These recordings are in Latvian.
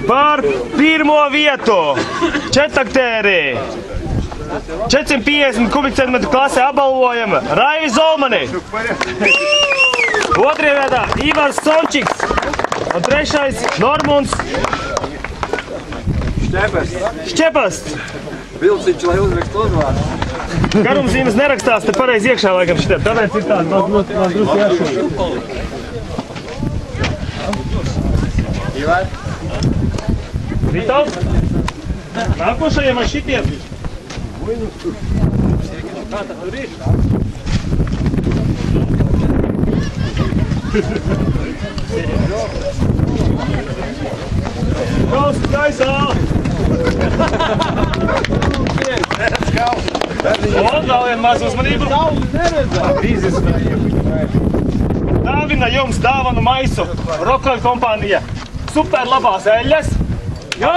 Par pirmo vietu četrtaktērī 450 kubikcentimetru klasē apbalvojam Raivi Zolmani. Otrajā vietā Ivars Sončiks. Un trešais Normunds Šķepasts. Vilciņš, lai uzrakst uzvārdu. Garumzīmes nerakstās, te pareizi iekšā laikam šitiem. Tāpēc ir tāds drusku jāšķiet. Ivar? Vitāls? Nākošajiem ar šitiem. Kā tā tur ir? Kaus gaisā! Un vēl vien maz uzmanību. Dāvina jums dāvanu maisu. Rokaļu kompānija. Super labās eļļas. Jā!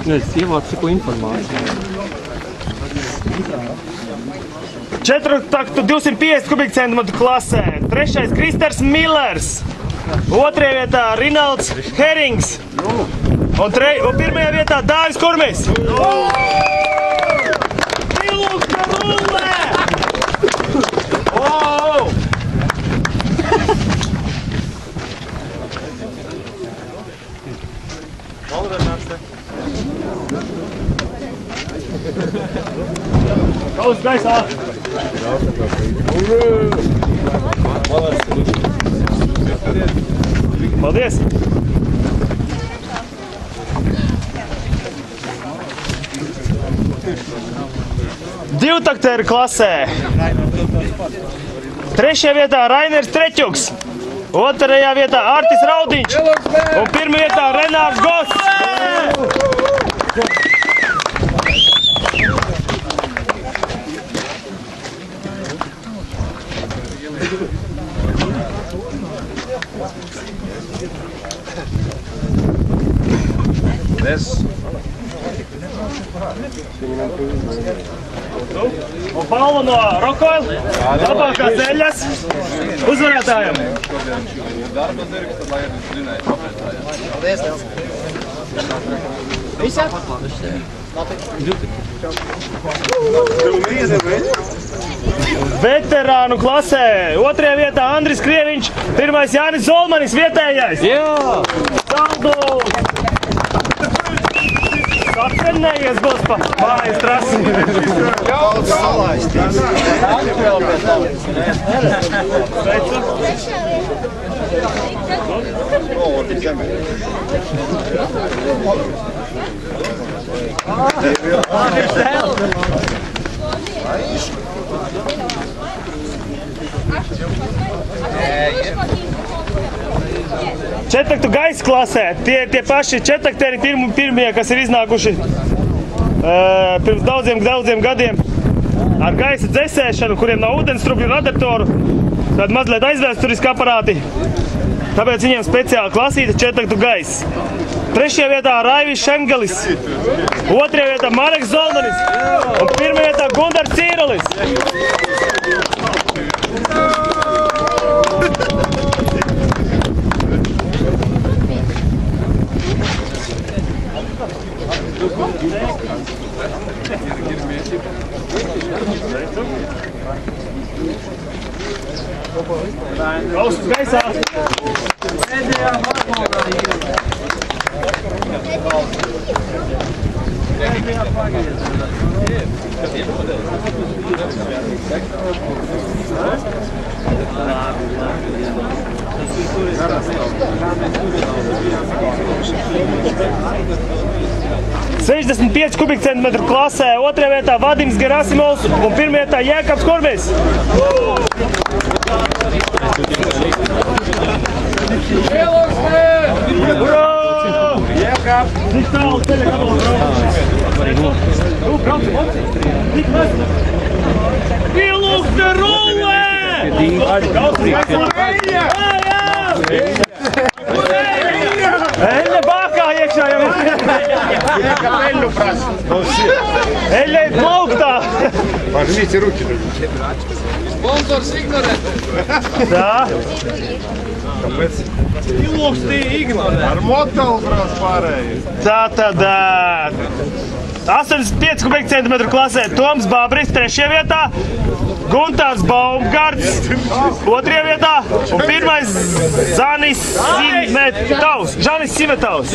Es ievācu ciku informāciju. 4 250 kubikcentimetru klasē. Trešais Kristers Millers. Otrajā vietā Rinalds Herings. Un pirmajā vietā Dāvis Kurmis. Pilūkta rullē! Wow! Kaus gaisā! Paldies! Divtaktēru klasē. Trešajā vietā Rainers Treķuks. Otrajā vietā Artis Raudiņš. Un pirmajā vietā Renārs Goss. Un balva no Rokoil, labākās eļļas uzvarētājiem. Veterānu klasē. Otrajā vietā Andris Krieviņš, pirmais Jānis Zolmanis, vietējais. Jā! Saldu! Atrenējies būs pa mājas trasi. Daudz salaistīs. Sveicu. Četrtaktu gaisa klasē. Tie paši četrtaktēri pirmie, kas ir iznākuši pirms daudziem gadiem ar gaisa dzēsēšanu, kuriem nav ūdenstrubļu radiatoru, tādi mazliet aizvēsturiski aparāti. Tāpēc viņiem speciāli klasīta četrtaktu gaisa. Trešajā vietā Raivis Šengelis, otrajā vietā Mareks Zolmanis un pirmajā vietā Gundars Cīrulis. Kausas gaisā! Pēdējā varmonā ir. Pēdējā pagaidā. $65 kubikcentimetru klasē, otrajā vietā Vadims Gerasimovs un pirmajā vietā Jēkabs Kurmis. Urā! Jēkab! Cik tālu ceļa gabalu brauc? Pilūkta rullē! Eļļa bākā iekšā jau! Jēkab eļļu prasa! Eļļa ir plauktā! Пожмите руки. Sponsors ignorē. Tā. Ilūks tī ignorē. Ar motoru brauc pārējie. Tā tad 85 kubikcentimetru klasē Toms Babris 3. vietā, Guntārs Baumgarts 2. vietā un 1. Žanis Simetavs.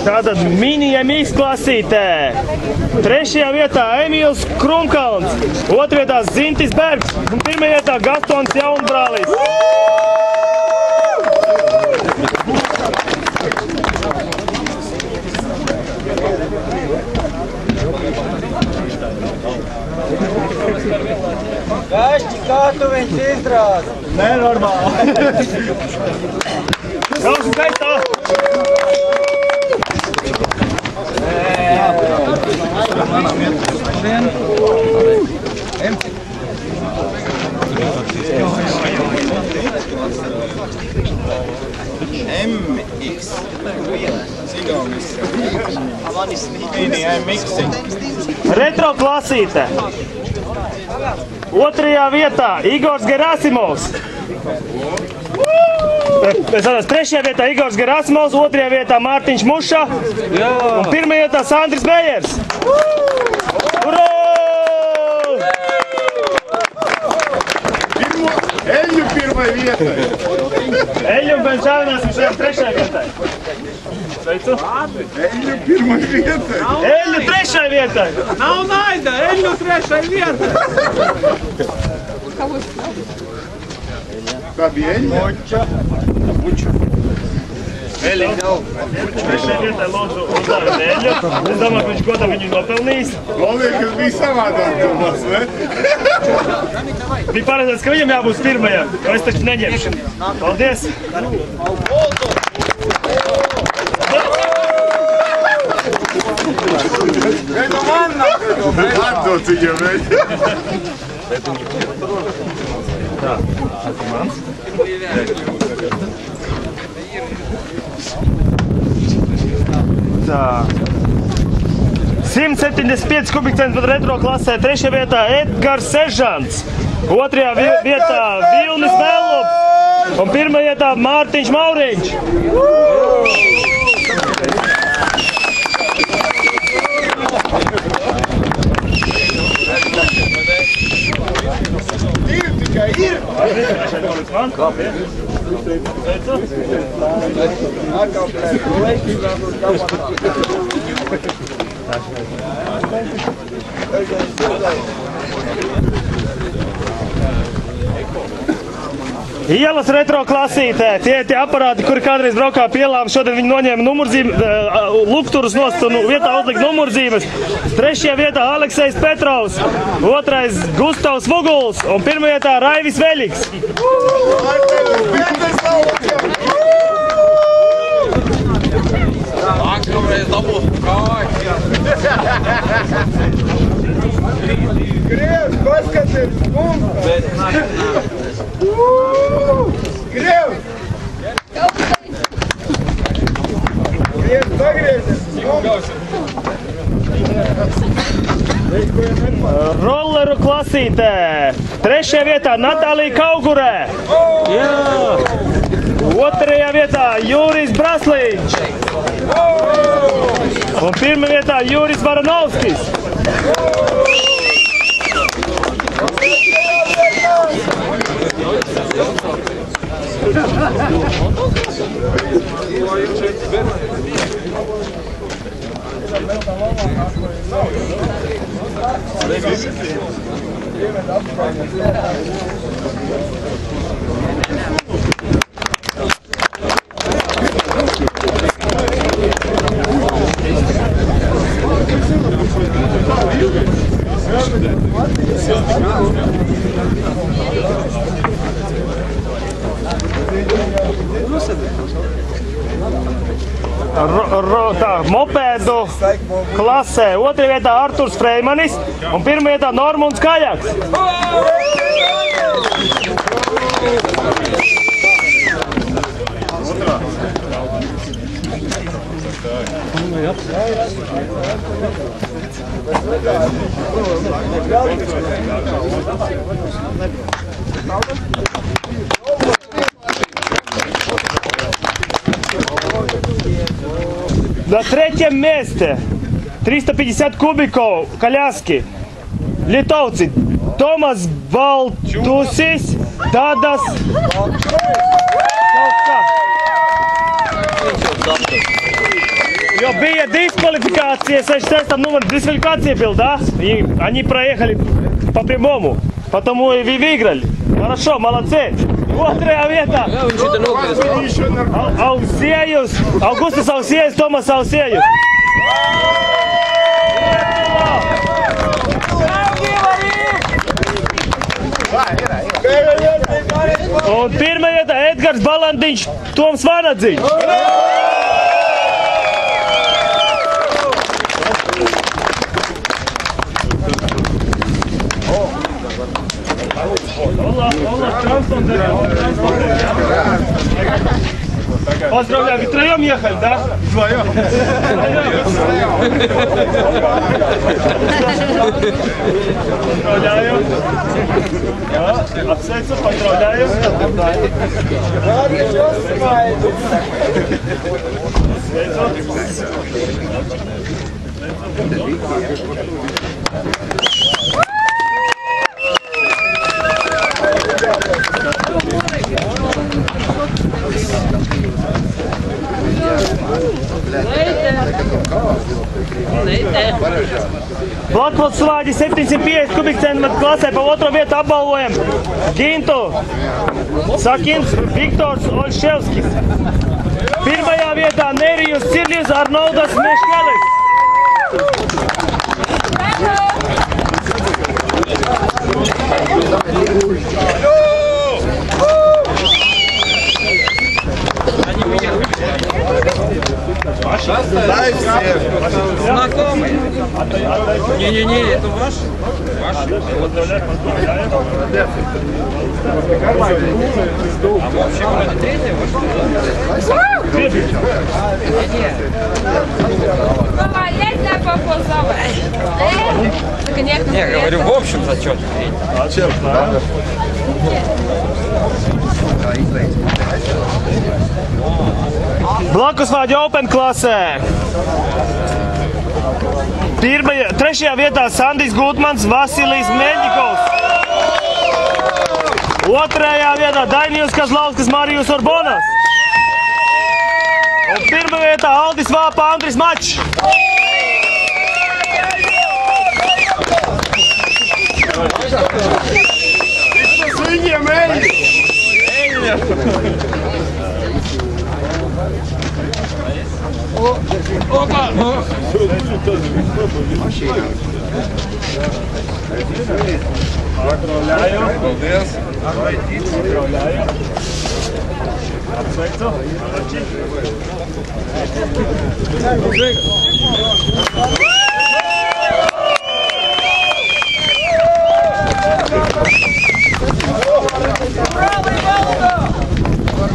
Tātad mini-MX klasītē 3. vietā Emīls Krumkalns, 2. vietā Zintis Bergs un 1. vietā Gastons Jaunbrālis. Kašķi, kā tu viņš izrāda? Nenormāli. Braucu skaistā. MX. Retro klasīte. 2. vietā Igors Gerasimovs. Es atceros, 3. vietā Igors Gerasimovs, 2. vietā Mārtiņš Muša un 1. vietā Sandris Bejers. Urā! Eļu pirmai vietai. Eļu Benžāvinās viņš jau 3. vietai. Sveicu. Eļu pirmai vietai. Eļu 3. vietai. Nav naida, eļu 3. vietā. Tā bija eļa? Eļu. 3. vietai lūdzu uzdāvinu Eļu. Es domāju, ka viņš godam viņu nopelnījis. Galvien, kas bija savādāk domās, ne? Bija paredzēts, ka viņam jābūt 1. jo es taču neņemšu. Paldies! Eļu man nav! Atdot viņam eļu. Tā, tas ir mans. Tā. 175 kubikcentimetru retro klasē 3. vietā Edgars Sežants, 2. vietā Vilnis Mellups un 1. vietā Mārtiņš Mauriņš. Ir tikai ir! Ielas retro klasītē, tie aparāti, kuri kādreiz braukā pie ielām, šodien viņi noņēma lukturus nost un vietā uzlika numurzīmes. 3. vietā Aleksejs Petrovs, 2. Gustavs Vuguls un 1. vietā Raivis Veļiks. Nākamreiz dabūt kāju. Krievs, paskaties, mums! Krievs! Krievs, pagriezies! Rolleru klasītē 3. vietā Natālija Kaugurē, 2. vietā Jūris Braslīņš un 1. vietā Jūris Varanovskis. mopēdu klasē. Otrajā vietā Arturs Freimanis un pirmajā vietā Normunds Kajaks. На третьем месте 350 кубиков коляски. Литовцы Томас Baltusis, Tadas Jo bija дисквалификация, 66 номер, дисквалификация был, да? И они проехали по прямому, потому и вы выиграли. Хорошо, молодцы. Otrajā vietā Augustus Ausiejus, Tomas Ausiejus. Un pirmajā vietā Edgars Balandiņš, Toms Vanadziņš. Поздравляю, вы втроем ехали, да? Вдвоем. Поздравляю. От сердца поздравляю. Blackpool Slāģi 750 kubikcentimetru klasē pa otro vietu apbalvojam Gintu Sakins, Viktors Olševskis. Pirmajā vietā Nerijus Cirļus, Arnoldas Meškelis. Знакомый? Не-не-не, это ваш? Ваш? А вообще вроде третья вышла? Мама, лезь на попозовай. Не, говорю, в общем зачет. Blakusvāģi Open klasē. Trešajā vietā Sandijs Gutmans, Vasilijs Meļņikovs. Otrajā vietā Dainijus Kazlauskas, Marijus Orbonas. Un pirmajā vietā Aldis Vāpa, Andris Mačs. Viņiem eļļi! Опа! Paldies!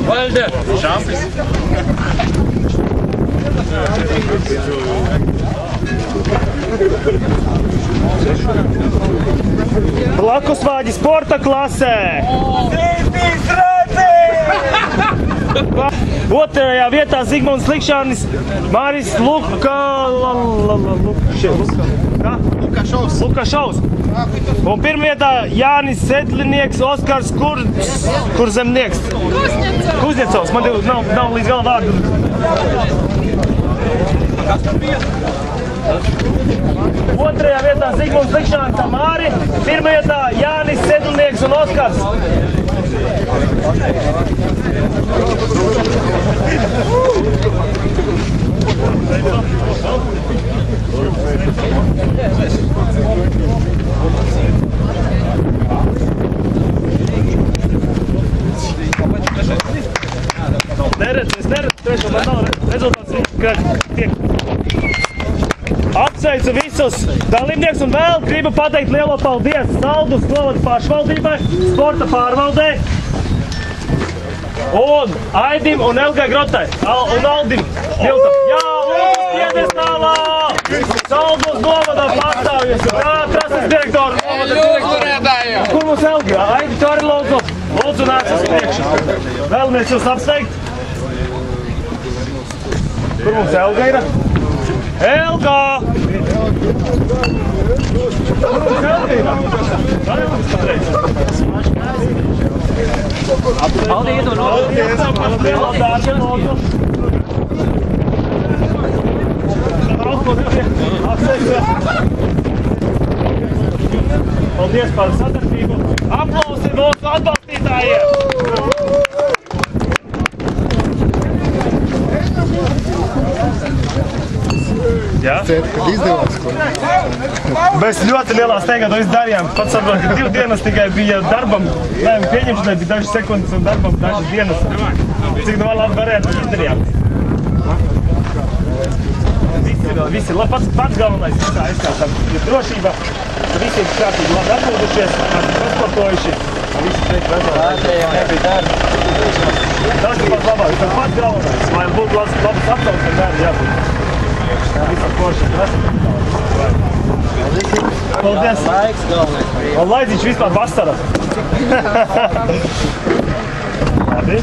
Valde! Šāpis! Blakusvāģi sporta klasē. Otrajā vietā Zigmunds Likšānis, Māris Lukašovs. Un pirmajā vietā Jānis Sedlinieks, Oskars Kurzemnieks. Kuznecovs. Man nav līdz gala vārdu. Otrajā vietā Zigmunds Likšānis, Māri. Pirmajā vietā Jānis Sedlinieks un Oskars. Es neredzu trešo, man nav rezultāts tiek. visus dalībniekus un vēl gribu pateikt lielo paldies Saldus novada pašvaldībai, sporta pārvaldē un Aidim un Elgai Grotai un Aldim Miltam. Jā, lūdzu, piedestālā! Saldus novada pārstāvjus, jā, trases direktoru novada direktoru. Kur mums Elga? Aidi, tu arī lūdzu. Lūdzu, nāc uz priekšu. Vēlamies jūs apsteigt. Kur mums Elga ir? Elga! Kur mums Elga ir? Paldies, un Paldies par sadarbību. Aplausi mūsu atbalstītājiem! Jā? Kad izdevās, ko? Mēs ļoti lielā steigā to izdarījām. Pats saprotu, ka 2 dienas tikai bija darbam, lēmumu pieņemšanai, bija dažas sekundes un darbam dažas dienas. Cik no labi varētu, to izdarījām. Visi ir pats galvenais, visā aizskatām. Ir drošība, ka visi ir kārtīgi labi atpūtušies, pasportojuši. Visi šeit rezultāti. Nebija darba. Tas ir pats labāk, tas pats galvenais. Lai būtu labas aptaujas, ka darbi jābūt. Visi forši. Paldies. Laiks galvenais. Un laiks viņš vispār vasara. Labi.